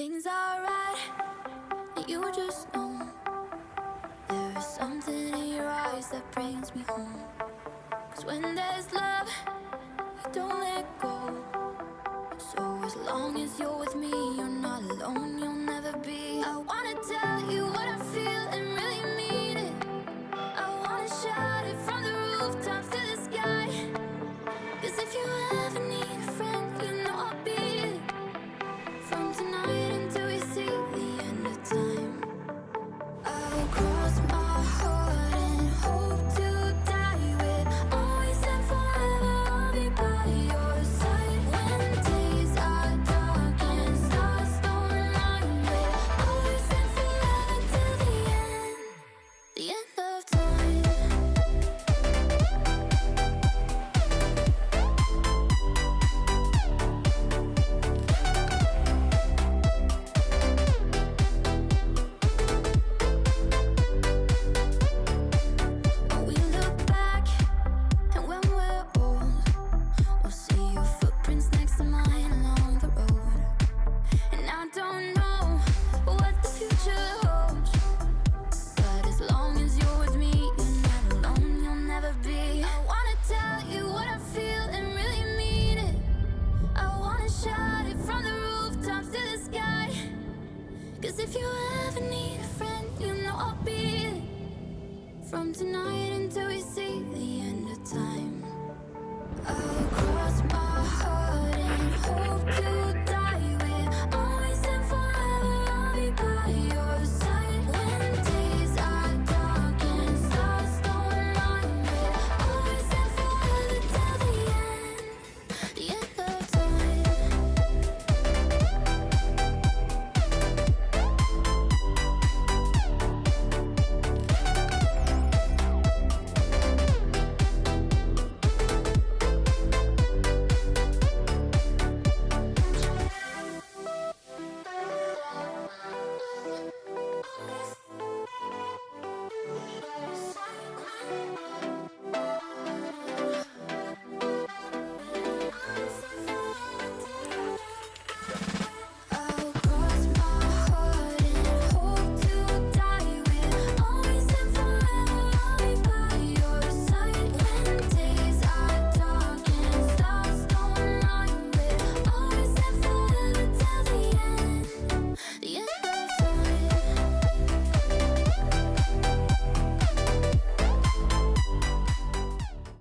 things are right, and you just know. There is something in your eyes that brings me home. 'Cause when there's love, you don't let go. So as long as you're with me, you're not alone, you'll never be. I wanna tell you what I feel and really mean it. I wanna shout it from the rooftops to the sky. 'Cause if you ever need a friend, you know I'll be it. From tonight until we see the end of time, I'll cross my heart and hope to die with. Always and forever I'll be by your side. When days are dark and stars don't light with. Always and forever till the end of time. When we look back and when we're old, we'll see your footprints next to mine along the road. And I don't know what the future holds, but as long as you're with me, you're not alone, you'll never be. I wanna tell you what I feel and really mean it. I wanna shout it from the rooftops to the sky. 'Cause if you ever need a friend, you know I'll be it. From tonight until we see the end of time.